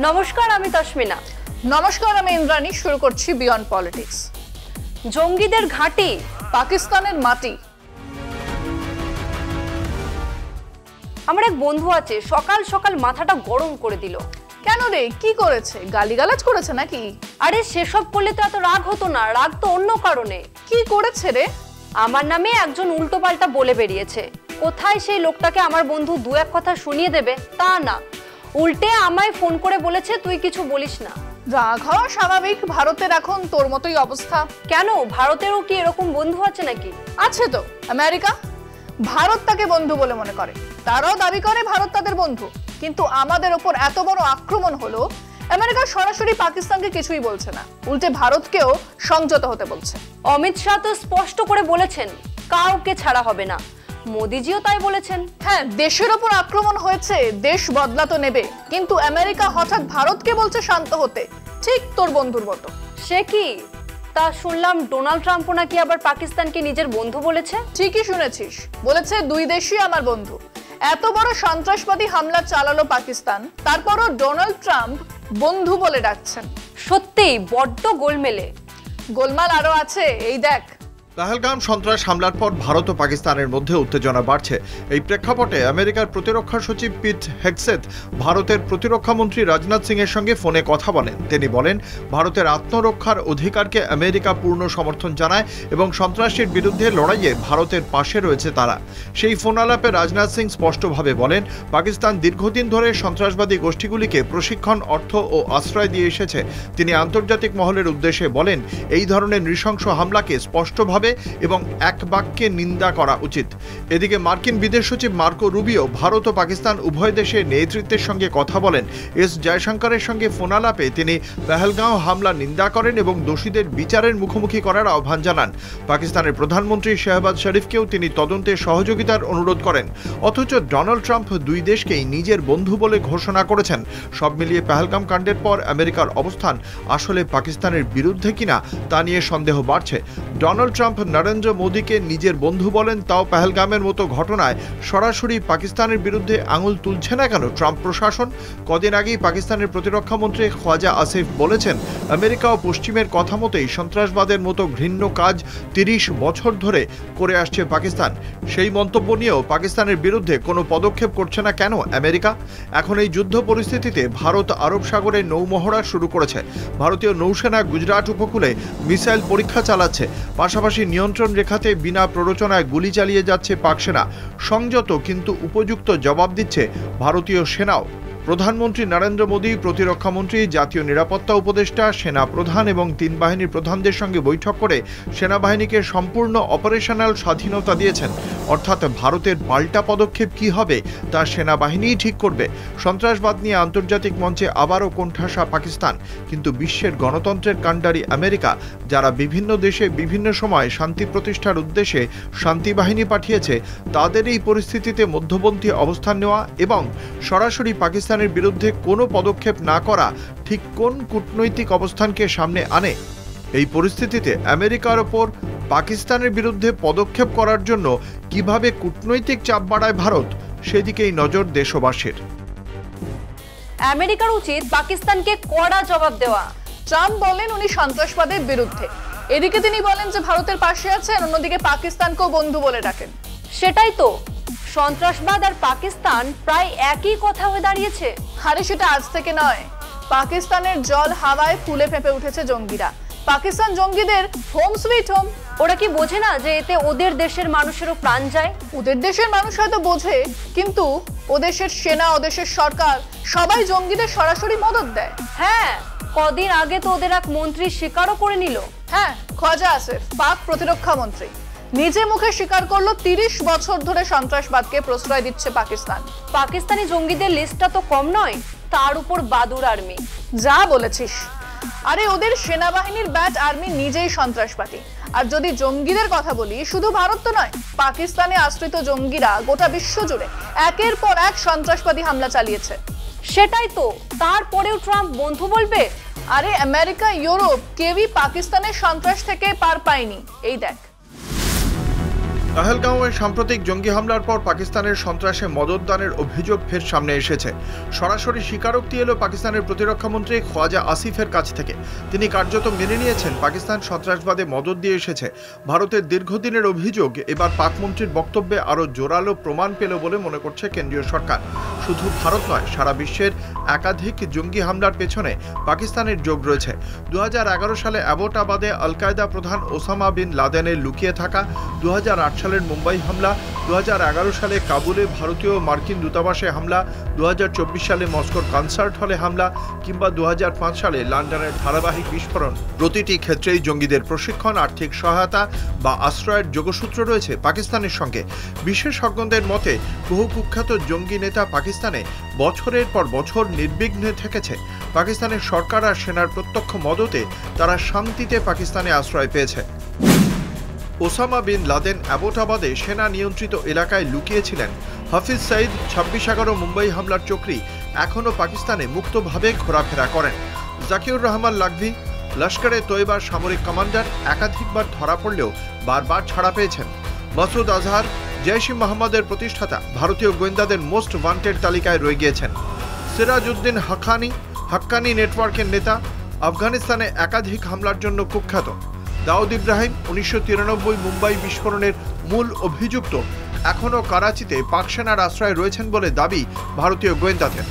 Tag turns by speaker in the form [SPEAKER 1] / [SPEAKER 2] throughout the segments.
[SPEAKER 1] নমস্কার, আমি তসমিনা।
[SPEAKER 2] নমস্কার, আমি ইন্দ্রাণী। শুরু করছি বিয়ন্ড পলিটিক্স।
[SPEAKER 1] জঙ্গিদের ঘাঁটি,
[SPEAKER 2] পাকিস্তানের মাটি।
[SPEAKER 1] আমার এক বন্ধু আছে, সকাল সকাল মাথাটা গরম করে দিল।
[SPEAKER 2] কেন রে, কি করেছে? গালিগালাজ করেছে নাকি?
[SPEAKER 1] আরে সেসব করলে তো এত রাগ হতো না, রাগ তো অন্য কারণে।
[SPEAKER 2] কি করেছে রে?
[SPEAKER 1] আমার নামে একজন উল্টোপাল্টা বলে বেরিয়েছে। কোথায় সেই লোকটাকে আমার বন্ধু দু এক কথা শুনিয়ে দেবে তা না, উল্টে আমায় ফোন করে বলেছে তুই কিছু বলিস না।
[SPEAKER 2] রাগ হওয়া স্বাভাবিক, ভারতের এখন তোর মতোই অবস্থা।
[SPEAKER 1] কেন, ভারতেরও কি এরকম বন্ধু আছে নাকি?
[SPEAKER 2] আছে তো, আমেরিকা। ভারত তাকে বন্ধু বলে মনে করে, তারাও দাবি করে ভারত তাদের বন্ধু। কিন্তু আমাদের ওপর এত বড় আক্রমণ হলো, আমেরিকা সরাসরি পাকিস্তানকে কিছুই বলছে না, উল্টে ভারতকেও সংযত হতে বলছে।
[SPEAKER 1] অমিত শাহ তো স্পষ্ট করে বলেছেন কাউকে ছাড়া হবে না, মোদিজিও তাই বলেছেন।
[SPEAKER 2] হ্যাঁ, দেশের ওপর আক্রমণ হয়েছে, দেশ বদলা তো নেবে, কিন্তু আমেরিকা হঠাৎ ভারতকে বলছে শান্ত হতে, ঠিক তোর বন্ধুর মতো।
[SPEAKER 1] সে কি? তা শুনলাম ডোনাল্ড ট্রাম্পও নাকি আবার পাকিস্তানকে নিজের বন্ধু বলেছে।
[SPEAKER 2] ঠিকই শুনেছিস, বলেছে দুই দেশই আমার বন্ধু। এত বড় সন্ত্রাসবাদী হামলা চালালো পাকিস্তান, তারপরও ডোনাল্ড ট্রাম্প বন্ধু বলে ডাকছেন।
[SPEAKER 1] সত্যিই বড্ড গোলমেলে।
[SPEAKER 2] গোলমাল আরো আছে, এই দেখ।
[SPEAKER 3] পহেলগাম সন্ত্রাস হামলার পর ভারত ও পাকিস্তানের মধ্যে উত্তেজনা বাড়ছে। এই প্রেক্ষাপটে আমেরিকার প্রতিরক্ষা সচিব পিট হেগসেথ ভারতের প্রতিরক্ষা মন্ত্রী রাজনাথ সিং এর সঙ্গে ফোনে কথা বলেন। তিনি বলেন, ভারতের আত্মরক্ষার অধিকারকে আমেরিকা পূর্ণ সমর্থন জানায় এবং সন্ত্রাসের বিরুদ্ধে লড়াইয়ে ভারতের পাশে রয়েছে তারা। সেই ফোন আলাপে রাজনাথ সিং স্পষ্টভাবে বলেন, পাকিস্তান দীর্ঘদিন ধরে সন্ত্রাসবাদী গোষ্ঠীগুলিকে প্রশিক্ষণ, অর্থ ও আশ্রয় দিয়ে এসেছে। তিনি আন্তর্জাতিক মহলের উদ্দেশ্যে বলেন, এই ধরনের নৃশংস হামলাকে স্পষ্টভাবে এবং এক বাক্যে নিন্দা করা উচিত। এদিকে মার্কিন বিদেশ সচিব মার্কো রুবিও ভারত ও পাকিস্তান উভয় দেশের নেতৃত্বের সঙ্গে কথা বলেন। এস জয়শঙ্করের সঙ্গে ফোনালাপে তিনি পহেলগাঁও হামলা নিন্দা করেন এবং দোষীদের বিচারের মুখোমুখি করার আহ্বান জানান। পাকিস্তানের প্রধানমন্ত্রী শেহবাজ শরীফকেও তিনি তদন্তে সহযোগিতার অনুরোধ করেন। অথচ ডোনাল্ড ট্রাম্প দুই দেশকেই নিজের বন্ধু বলে ঘোষণা করেছেন। সব মিলিয়ে পহেলগাম কাণ্ডের পর আমেরিকার অবস্থান আসলে পাকিস্তানের বিরুদ্ধে কিনা তা নিয়ে সন্দেহ বাড়ছে। ডোনাল্ড ট্রাম্প নরেন্দ্র মোদীকে নিজের বন্ধু বলেন, তাও পহেলগামের মতো ঘটনায় সরাসরি পাকিস্তানের বিরুদ্ধে আঙুল তুলছে না কেন ট্রাম্প প্রশাসন? কদিন আগেই পাকিস্তানের প্রতিরক্ষা মন্ত্রী খোয়াজা আসিফ বলেছেন, আমেরিকা ও পশ্চিমের কথা মতোই সন্ত্রাসবাদের মতো ঘৃণ্য কাজ ৩০ বছর ধরে করে আসছে পাকিস্তান। সেই মন্তব্য নিয়েও পাকিস্তানের বিরুদ্ধে কোনো পদক্ষেপ করছে না কেন আমেরিকা? এখন এই যুদ্ধ পরিস্থিতিতে ভারত আরব সাগরে নৌমহড়া শুরু করেছে। ভারতীয় নৌসেনা গুজরাট উপকূলে মিসাইল পরীক্ষা চালাচ্ছে। পাশাপাশি নিয়ন্ত্রণ রেখাতে বিনা প্ররোচনায় গুলি চালিয়ে যাচ্ছে পাক সেনা। সংযত কিন্তু উপযুক্ত জবাব দিচ্ছে ভারতীয় সেনাও। প্রধানমন্ত্রী নরেন্দ্র মোদী, প্রতিরক্ষামন্ত্রী, জাতীয় নিরাপত্তা উপদেষ্টা, সেনা প্রধান এবং ৩ বাহিনীর প্রধানদের সঙ্গে বৈঠক করে সেনাবাহিনীকে সম্পূর্ণ অপারেশনাল স্বাধীনতা দিয়েছেন। অর্থাৎ ভারতের পাল্টা পদক্ষেপ কী হবে তা সেনাবাহিনীই ঠিক করবে। সন্ত্রাসবাদ নিয়ে আন্তর্জাতিক মঞ্চে আবারও কোণঠাসা পাকিস্তান, কিন্তু বিশ্বের গণতন্ত্রের কাণ্ডারি আমেরিকা, যারা বিভিন্ন দেশে বিভিন্ন সময় শান্তি প্রতিষ্ঠার উদ্দেশ্যে শান্তি বাহিনী পাঠিয়েছে, তাদের এই পরিস্থিতিতে মধ্যপন্থী অবস্থান নেওয়া এবং সরাসরি পাকিস্তানের বিরুদ্ধে কোনো পদক্ষেপ না করা ঠিক কোন কূটনৈতিক অবস্থানকে সামনে আনে? এই পরিস্থিতিতে আমেরিকার ওপর পাকিস্তানের বিরুদ্ধে পদক্ষেপ করার জন্য কিভাবে কূটনৈতিক চাপ বাড়ায় ভারত, সেদিকেই নজর দেশবাসীর।
[SPEAKER 1] আমেরিকার উচিত পাকিস্তানকে কড়া জবাব দেওয়া।
[SPEAKER 2] ট্রাম্প বলেন উনি সন্ত্রাসবাদের বিরুদ্ধে, এদিকে তিনি বলেন যে ভারতের পাশে আছেন, অন্যদিকে পাকিস্তানকেও বন্ধু বলে ডাকেন।
[SPEAKER 1] সেটাই তো, সন্ত্রাসবাদ আর পাকিস্তান প্রায় একই কথা হয়ে দাঁড়িয়েছে।
[SPEAKER 2] আরে সেটা আজ থেকে নয়, পাকিস্তানের জল হাওয়ায় ফুলে ফেঁপে উঠেছে জঙ্গিরা। পাকিস্তান জঙ্গিদের হোম সুইট হোম।
[SPEAKER 1] ওরা কি বোঝে না যে এতে ওদের দেশের মানুষেরও প্রাণ যায়?
[SPEAKER 2] ওদের দেশের মানুষ হয়তো বোঝে, কিন্তু ও দেশের সেনা, ও দেশের সরকার সবাই জঙ্গিদের সরাসরি মদত দেয়।
[SPEAKER 1] হ্যাঁ, কদিন আগে তো ওদের এক মন্ত্রী স্বীকারও করে নিল।
[SPEAKER 2] হ্যাঁ, খোয়াজা আসিফ, পাক প্রতিরক্ষা মন্ত্রী, নিজে মুখে স্বীকার করলো ৩০ বছর ধরে সন্ত্রাসবাদকে প্রশ্রয় দিচ্ছে পাকিস্তান।
[SPEAKER 1] পাকিস্তানি জঙ্গিদের লিস্টটা তো কম নয়, তার উপর বাদুর আর্মি।
[SPEAKER 2] যা বলেছিস। আরে ওদের সেনাবাহিনীর ব্যাট আর্মি নিজেই সন্ত্রাসবাদী। আর যদি জঙ্গিদের কথা বলি, শুধু ভারত তো নয়, পাকিস্তানে আশ্রিত জঙ্গিরা গোটা বিশ্ব জুড়ে একের পর এক সন্ত্রাসবাদী হামলা চালিয়েছে।
[SPEAKER 1] সেটাই তো, তারপরেও ট্রাম্প বন্ধু বলবে?
[SPEAKER 2] আরে আমেরিকা, ইউরোপ কেউই পাকিস্তানের সন্ত্রাস থেকে পার পায়নি। এই দেখ।
[SPEAKER 3] পহেলগাঁওয়ে সাম্প্রতিক জঙ্গি হামলার পর পাকিস্তানের সন্ত্রাসে মদতদানের অভিযোগ ফের সামনে এসেছে। সরাসরি স্বীকারোক্তি এলো পাকিস্তানের প্রতিরক্ষামন্ত্রী খোয়াজা আসিফের কাছ থেকে। তিনি কার্যত মেনে নিয়েছেন পাকিস্তান সন্ত্রাসবাদে মদত দিয়ে এসেছে। ভারতের দীর্ঘদিনের অভিযোগ এবার পাক মন্ত্রীর বক্তব্যে আরও জোরালো প্রমাণ পেল বলে মনে করছে কেন্দ্রীয় সরকার। শুধু ভারত নয়, সারা বিশ্বের একাধিক জঙ্গি হামলার পেছনে পাকিস্তানের যোগ রয়েছে। 2011 সালে অ্যাবোটাবাদে আল কায়দা প্রধান ওসামা বিন লাদেনের লুকিয়ে থাকা, 2008 সালের মুম্বাই হামলা, 2011 সালে কাবুলে ভারতীয় মার্কিন দূতাবাসে হামলা, 2024 সালে মস্কোর কনসার্ট হলে হামলা কিংবা 2005 সালে লন্ডনের ধারাবাহিক বিস্ফোরণ, প্রতিটি ক্ষেত্রেই জঙ্গিদের প্রশিক্ষণ, আর্থিক সহায়তা বা আশ্রয়ের যোগসূত্র রয়েছে পাকিস্তানের সঙ্গে। বিশেষজ্ঞদের মতে বহু কুখ্যাত জঙ্গি নেতা পাকিস্তানে বছরের পর বছর নির্বিঘ্নে থেকেছে। পাকিস্তানের সরকার আর সেনার প্রত্যক্ষ মদতে তারা শান্তিতে পাকিস্তানে আশ্রয় পেয়েছে। ওসামা বিন লাদেন অ্যাবোটাবাদে সেনা নিয়ন্ত্রিত এলাকায় লুকিয়েছিলেন। হাফিজ সাইদ 26/11 মুম্বাই হামলার চক্রী এখনও পাকিস্তানে মুক্তভাবে ঘোরাফেরা করেন। জাকিউর রহমান লাখভি, লস্করে তৈবার সামরিক কমান্ডার, একাধিকবার ধরা পড়লেও বারবার ছাড়া পেয়েছেন। মাসুদ আজহার, জৈশ-ই মোহাম্মদের প্রতিষ্ঠাতা, ভারতীয় গোয়েন্দাদের মোস্ট ওয়ান্টেড তালিকায় রয়ে গিয়েছেন। সিরাজউদ্দিন হাক্কানি নেটওয়ার্কের নেতা, আফগানিস্তানে একাধিক হামলার জন্য কুখ্যাত। দাউদ ইব্রাহিম 1993 মুম্বাই বিস্ফোরণের মূল অভিযুক্ত, এখনও করাচিতে পাক সেনার আশ্রয়ে রয়েছেন বলে দাবি ভারতীয় গোয়েন্দাদের।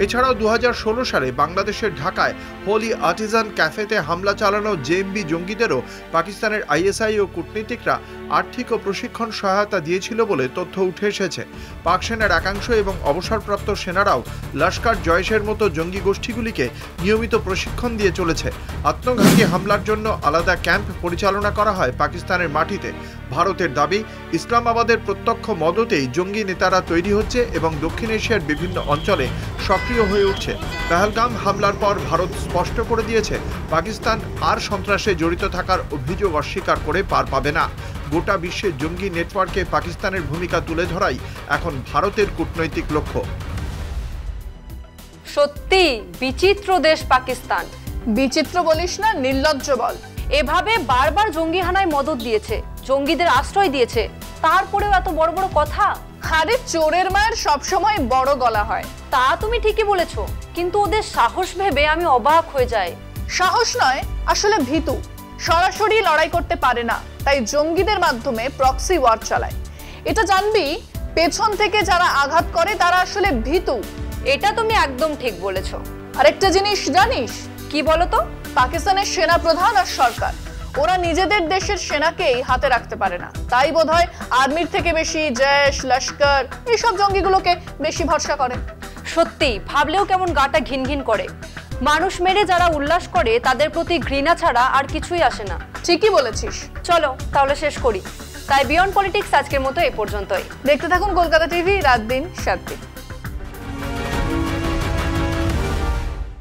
[SPEAKER 3] এছাড়াও 2016 সালে বাংলাদেশের ঢাকায় হোলি আর্টিজান ক্যাফেতে হামলা চালানো জেএমবি জঙ্গিদেরও পাকিস্তানের আইএসআই ও কূটনীতিকরা আর্থিক ও প্রশিক্ষণ সহায়তা দিয়েছিল বলে তথ্য উঠে এসেছে। পাক সেনার একাংশ এবং অবসরপ্রাপ্ত সেনারাও লস্কর জয়েশের মতো জঙ্গি গোষ্ঠীগুলিকে নিয়মিত প্রশিক্ষণ দিয়ে চলেছে। আত্মঘাতী হামলার জন্য আলাদা ক্যাম্প পরিচালনা করা হয় পাকিস্তানের মাটিতে। ভারতের দাবি, ইসলামাবাদের প্রত্যক্ষ মদতেই জঙ্গি নেতারা তৈরি হচ্ছে এবং দক্ষিণ এশিয়ার বিভিন্ন অঞ্চলে সক্রিয় হয়ে উঠছে। পহেলগাম হামলার পর ভারত স্পষ্ট করে দিয়েছে পাকিস্তান আর সন্ত্রাসে জড়িত থাকার অভিযোগ অস্বীকার করে পার পাবে না। গোটা বিশ্বে জঙ্গি নেটওয়ার্কে পাকিস্তানের ভূমিকা তুলে ধরাই এখন ভারতের কূটনৈতিক লক্ষ্য।
[SPEAKER 1] সত্যি বিচিত্র দেশ পাকিস্তান।
[SPEAKER 2] বিচিত্র বলিস না, নির্লজ্জ বল।
[SPEAKER 1] এভাবে বারবার জঙ্গি হানায় মদত দিয়েছে, জঙ্গিদের আশ্রয় দিয়েছে, তারপরেও এত বড় বড় কথা।
[SPEAKER 2] আরে চোরের মায়ের সবসময় বড় গলা হয়।
[SPEAKER 1] তা তুমি ঠিকই বলেছো, কিন্তু ওদের সাহস ভেবে আমি অবাক হয়ে যাই।
[SPEAKER 2] সাহস নয়, আসলে ভীতু। সরাসরি লড়াই করতে পারে না, তাই জঙ্গিদের মাধ্যমে প্রক্সি ওয়ার চালায়। এটা জানবি, পেছন থেকে যারা আঘাত করে তারা আসলে ভীতু।
[SPEAKER 1] এটা তুমি একদম ঠিক বলেছো।
[SPEAKER 2] আরেকটা জিনিস জানিস?
[SPEAKER 1] কি বলো তো?
[SPEAKER 2] পাকিস্তানের সেনা প্রধান আর সরকার, ওরা নিজেদের দেশের সেনাকেই হাতে রাখতে পারে না। তাই বোধহয় আর্মির থেকে বেশি জৈশ, লস্কর এইসব জঙ্গিগুলোকে বেশি ভরসা করে।
[SPEAKER 1] সত্যি ভাবলেও কেমন গাটা ঘিন ঘিন করে। মানুষ মেরে যারা উল্লাস করে তাদের প্রতি ঘৃণা ছাড়া আর কিছুই আসে না।
[SPEAKER 2] ঠিকই বলেছিস।
[SPEAKER 1] চলো তাহলে শেষ করি। তাই বিয়ন্ড পলিটিক্স আজকের মতো এই পর্যন্তই।
[SPEAKER 2] দেখতে থাকুন কলকাতা টিভি, রাত দিন 7 দিন।